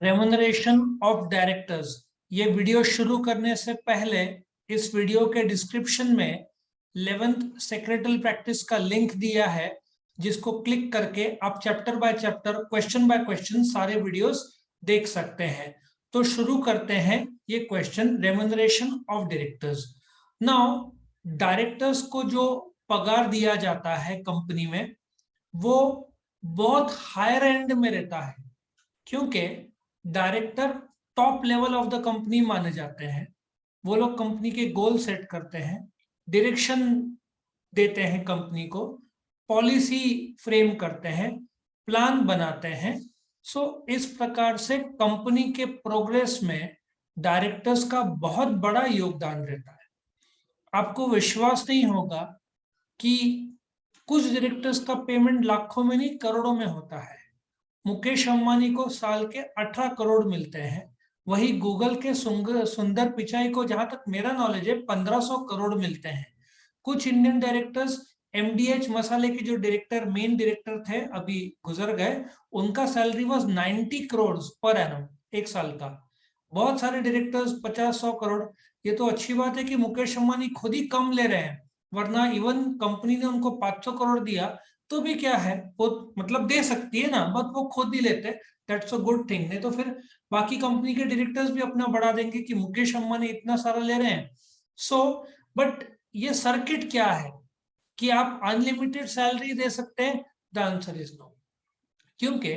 Remuneration of directors. ये video शुरू करने से पहले इस वीडियो के डिस्क्रिप्शन में 11th सेक्रेटल प्रैक्टिस का लिंक दिया है, जिसको क्लिक करके आप chapter by chapter, question by question सारे वीडियोस देख सकते हैं। तो शुरू करते हैं ये question, remuneration of directors. Now directors को जो पगार दिया जाता है कंपनी में, वो बहुत हायर एंड में रहता है, क्योंकि director top level of the company माने जाते हैं। वो लोग कंपनी के गोल सेट करते हैं, डायरेक्शन देते हैं कंपनी को, पॉलिसी फ्रेम करते हैं, प्लान बनाते हैं। सो इस प्रकार से कंपनी के प्रोग्रेस में डायरेक्टर्स का बहुत बड़ा योगदान रहता है। आपको विश्वास नहीं होगा कि कुछ डायरेक्टर्स का पेमेंट लाखों में नहीं करोड़ों में होता है। मुकेश अंबानी को साल के 18 करोड़ मिलते हैं, वही गूगल के सुंदर पिचाई को, जहां तक मेरा नॉलेज है, 1500 करोड़ मिलते हैं। कुछ इंडियन डायरेक्टर्स, एमडीएच मसाले के जो डायरेक्टर, मेन डायरेक्टर थे, अभी गुजर गए, उनका salary was 90 crore per annum, एक साल का। बहुत सारे डायरेक्टर्स 50-100 करोड़। ये तो अच्छी बात है कि मुकेश अंबानी खुद ही कम ले रहे हैं, वरना इवन कंपनी ने उनको 500 करोड़ दिया तो भी क्या है, वो मतलब दे सकती है ना, बट वो खुद ही लेते, दैट्स अ गुड थिंग। नहीं तो फिर बाकी कंपनी के डायरेक्टर्स भी अपना बढ़ा देंगे कि मुकेश अंबानी इतना सारा ले रहे हैं। सो बट ये सर्किट क्या है कि आप अनलिमिटेड सैलरी दे सकते हैं? द आंसर इज नो, क्योंकि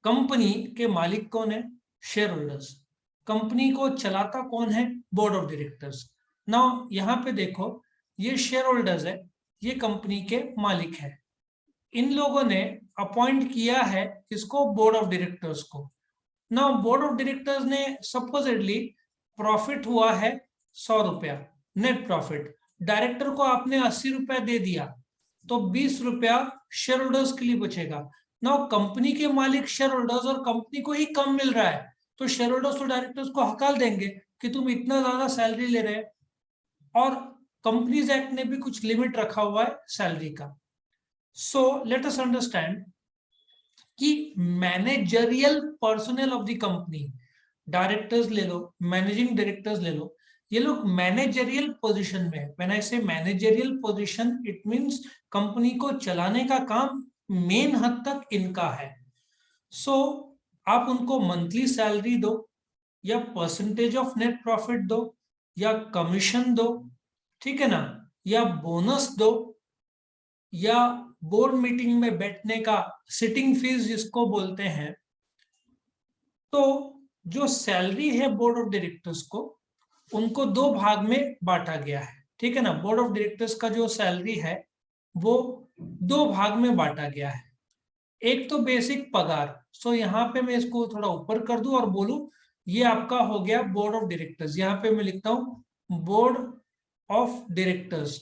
कंपनी के मालिक कौन है? Share holders. कंपनी को चलाता कौन है? Board of directors. नाउ यहाँ पे देखो, ये शेयर होल्डर्स है, ये कंपनी के मालिक है। इन लोगों ने अपॉइंट किया है किसको? बोर्ड ऑफ डायरेक्टर्स को। नाउ बोर्ड ऑफ डायरेक्टर्स ने सपोजिटली, प्रॉफिट हुआ है 100 रुपया, नेट प्रॉफिट, डायरेक्टर को आपने 80 रुपया दे दिया, तो 20 रुपया शेयर होल्डर्स के लिए बचेगा। नाउ कंपनी के मालिक शेयर होल्डर्स, और कंपनी को ही कम मिल रहा है, तो शेयर होल्डर्स तो डायरेक्टर्स को हकाल देंगे कि तुम इतना ज्यादा सैलरी ले रहे हैं। और कंपनीज एक्ट ने भी कुछ लिमिट रखा हुआ है सैलरी का। सो लेट अस अंडरस्टैंड कि managerial personal of the company, directors ले लो, मैनेजिंग डायरेक्टर्स ले लो, ये लोग मैनेजरियल पोजीशन में है। व्हेन आई से managerial position, it means company को चलाने का काम मेन हद तक इनका है। सो आप उनको मंथली सैलरी दो, या परसेंटेज ऑफ नेट प्रॉफिट दो, या कमीशन दो, ठीक है ना, या बोनस दो, या बोर्ड मीटिंग में बैठने का सिटिंग फीस जिसको बोलते हैं, तो जो सैलरी है बोर्ड ऑफ डायरेक्टर्स को, उनको दो भाग में बांटा गया है, ठीक है ना। बोर्ड ऑफ डायरेक्टर्स का जो सैलरी है वो दो भाग में बांटा गया है। एक तो बेसिक पगार, सो यहाँ पे मैं इसको थोड़ा ऊपर कर दूं और बोलूं, ये आपका हो गया बोर्ड ऑफ डायरेक्टर्स। यहाँ पे मैं लिखता हूं बोर्ड ऑफ डायरेक्टर्स।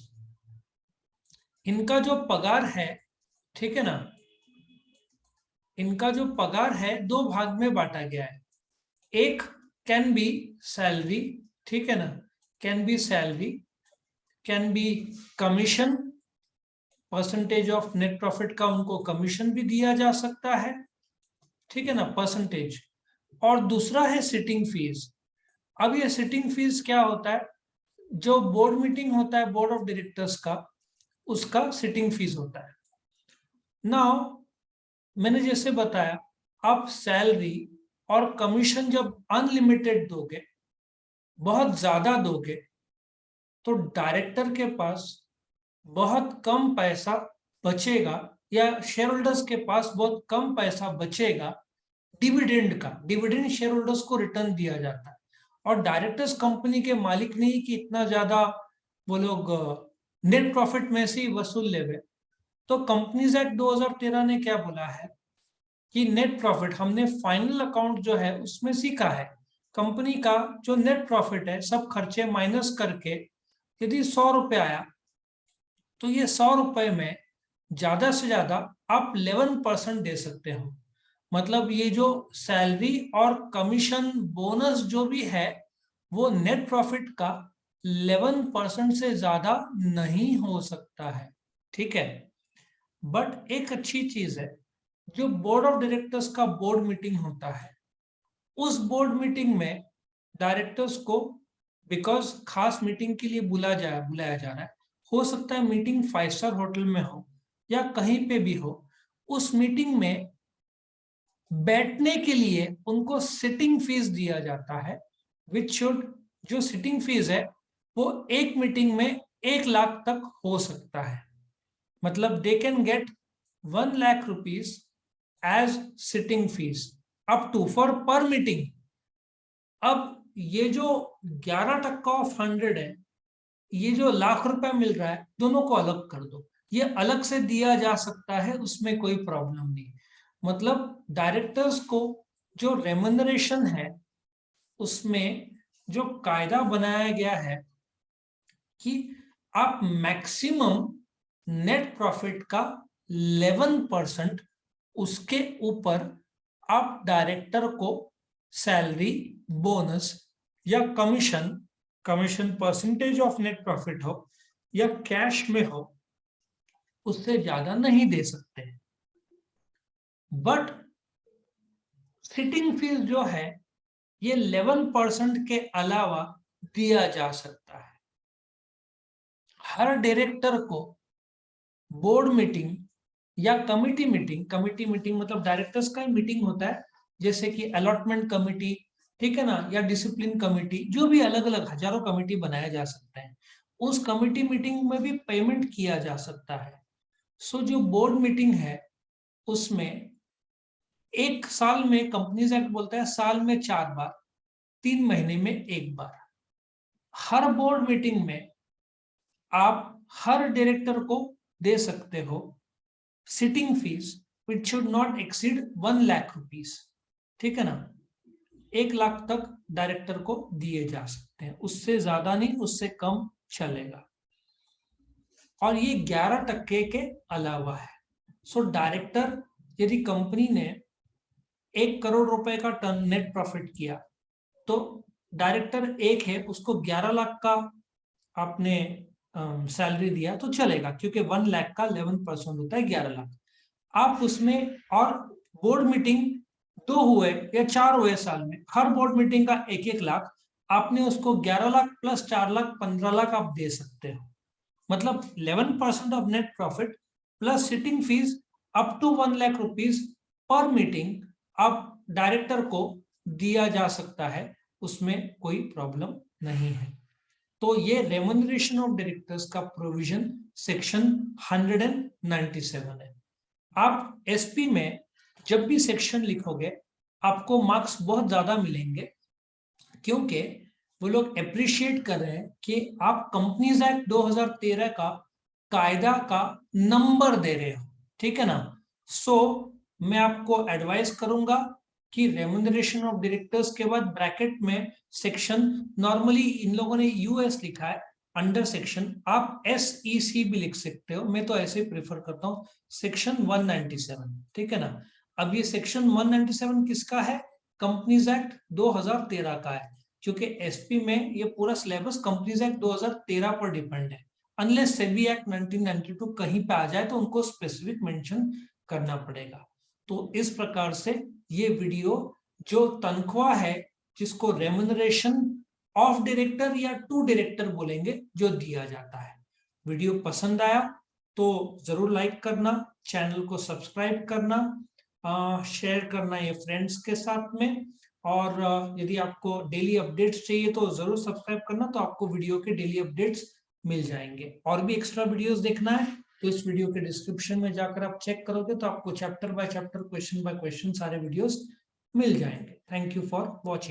इनका जो पगार है, ठीक है ना, इनका जो पगार है दो भाग में बांटा गया है। एक कैन बी सैलरी, ठीक है ना, can be salary, can be commission, percentage of net profit का उनको कमीशन भी दिया जा सकता है, ठीक है ना, परसेंटेज। और दूसरा है सिटिंग फीस। अब ये सिटिंग फीस क्या होता है? जो बोर्ड मीटिंग होता है बोर्ड ऑफ डायरेक्टर्स का, उसका सिटिंग फीस होता है। नाउ मैंने जैसे बताया, आप सैलरी और कमीशन जब अनलिमिटेड दोगे, बहुत ज्यादा दोगे, तो डायरेक्टर के पास बहुत कम पैसा बचेगा, या शेयर होल्डर्स के पास बहुत कम पैसा बचेगा डिविडेंड का। डिविडेंड शेयर होल्डर्स को रिटर्न दिया जाता है, और डायरेक्टर्स कंपनी के मालिक नहीं कि इतना ज्यादा वो लोग नेट प्रॉफिट में से ही वसूल ले गए। तो कंपनीज एक्ट 2013 ने क्या बोला है कि नेट प्रॉफिट, हमने फाइनल अकाउंट जो है उसमें सीखा है, कंपनी का जो नेट प्रॉफिट है सब खर्चे माइनस करके यदि 100 रुपए आया, तो ये 100 रुपए में ज्यादा से ज्यादा आप 11% दे सकते हो। मतलब ये जो सैलरी और कमीशन बोनस जो भी है, वो नेट प्रॉफिट का 11% से ज्यादा नहीं हो सकता है, ठीक है। बट एक अच्छी चीज है, जो बोर्ड ऑफ डायरेक्टर्स का बोर्ड मीटिंग होता है, उस बोर्ड मीटिंग में डायरेक्टर्स को बिकॉज खास मीटिंग के लिए बुलाया जा रहा है, हो सकता है मीटिंग 5 स्टार होटल में हो या कहीं पे भी हो, उस मीटिंग में बैठने के लिए उनको सिटिंग फीस दिया जाता है, विच शुड, जो सिटिंग फीस है वो एक मीटिंग में 1 लाख तक हो सकता है। मतलब they can get 1 lakh rupees as sitting fees up to for per meeting. अब ये जो 11% ऑफ 100 है, ये जो लाख रुपए मिल रहा है, दोनों को अलग कर दो, ये अलग से दिया जा सकता है, उसमें कोई प्रॉब्लम नहीं। मतलब डायरेक्टर्स को जो रेम्यूनरेशन है उसमें जो कायदा बनाया गया है कि आप मैक्सिमम नेट प्रॉफिट का 11% उसके ऊपर आप डायरेक्टर को सैलरी, बोनस या commission percentage of net profit हो या कैश में हो, उससे ज्यादा नहीं दे सकते। बट सिटिंग फीस जो है ये 11% के अलावा दिया जा सकता है। हर डायरेक्टर को बोर्ड मीटिंग या कमिटी मीटिंग मतलब डायरेक्टर्स का ही मीटिंग होता है, जैसे कि अलॉटमेंट कमिटी, ठीक है ना, या डिसिप्लिन कमिटी, जो भी अलग अलग हजारों कमिटी बनाया जा सकता है, उस कमिटी मीटिंग में भी पेमेंट किया जा सकता है। सो जो बोर्ड मीटिंग है उसमें एक साल में, कंपनीज एक्ट बोलता है साल में 4 बार, 3 महीने में 1 बार, हर बोर्ड मीटिंग में आप हर डायरेक्टर को दे सकते हो sitting fees which should not exceed 1 lakh rupees, ठीक है ना। 1 लाख तक डायरेक्टर को दिए जा सकते हैं, उससे ज्यादा नहीं, उससे कम चलेगा। और ये 11% के अलावा है। सो डायरेक्टर, यदि कंपनी ने 1 करोड़ रुपए का टर्न नेट प्रॉफिट किया, तो डायरेक्टर एक है, उसको 11 लाख का आपने सैलरी दिया तो चलेगा, क्योंकि 1 लाख का 11% होता है 11 लाख। आप उसमें, और बोर्ड मीटिंग 2 हुए या 4 हुए साल में, हर बोर्ड मीटिंग का 1-1 लाख, आपने उसको 11 लाख प्लस 4 लाख 15 लाख आप दे सकते हो। मतलब 11% of net profit plus sitting fees up to 1 lakh rupees per meeting आप डायरेक्टर को दिया जा सकता है, उसमें कोई प्रॉब्लम नहीं है। तो ये रेम्यूनरेशन ऑफ डायरेक्टर्स का प्रोविजन सेक्शन 197 है। आप एसपी में जब भी सेक्शन लिखोगे आपको मार्क्स बहुत ज्यादा मिलेंगे, क्योंकि वो लोग अप्रिशिएट कर रहे हैं कि आप कंपनीज एक्ट 2013 का कायदा का नंबर दे रहे हो, ठीक है ना। सो मैं आपको एडवाइस करूंगा कि रेम्यूनरेशन ऑफ डायरेक्टर्स के बाद ब्रैकेट में सेक्शन, नॉर्मली इन लोगों ने यूएस लिखा है, अंडर सेक्शन आप SEC भी लिख सकते हो, मैं तो ऐसे प्रेफर करता हूं, सेक्शन 197, ठीक है ना। अब ये सेक्शन 197 किसका है? कंपनीज एक्ट 2013 का है, क्योंकि एसपी में ये पूरा सिलेबस कंपनीज एक्ट 2013 पर डिपेंड है। अनलेस सेबी एक्ट 1992 कहीं पे आ जाए तो उनको स्पेसिफिक मेंशन करना पड़ेगा। तो इस प्रकार से ये वीडियो, जो तनख्वाह है, जिसको रेम्यूनरेशन ऑफ डायरेक्टर या टू डायरेक्टर बोलेंगे, जो दिया जाता है। वीडियो पसंद आया तो जरूर लाइक करना, चैनल को सब्सक्राइब करना, शेयर करना ये फ्रेंड्स के साथ में, और यदि आपको डेली अपडेट्स चाहिए तो जरूर सब्सक्राइब करना, तो आपको वीडियो के डेली अपडेट्स मिल जाएंगे। और भी एक्स्ट्रा वीडियोस देखना है तो इस वीडियो के डिस्क्रिप्शन में जाकर आप चेक करोगे तो आपको chapter by chapter, question by question सारे वीडियोस मिल जाएंगे। Thank you for watching.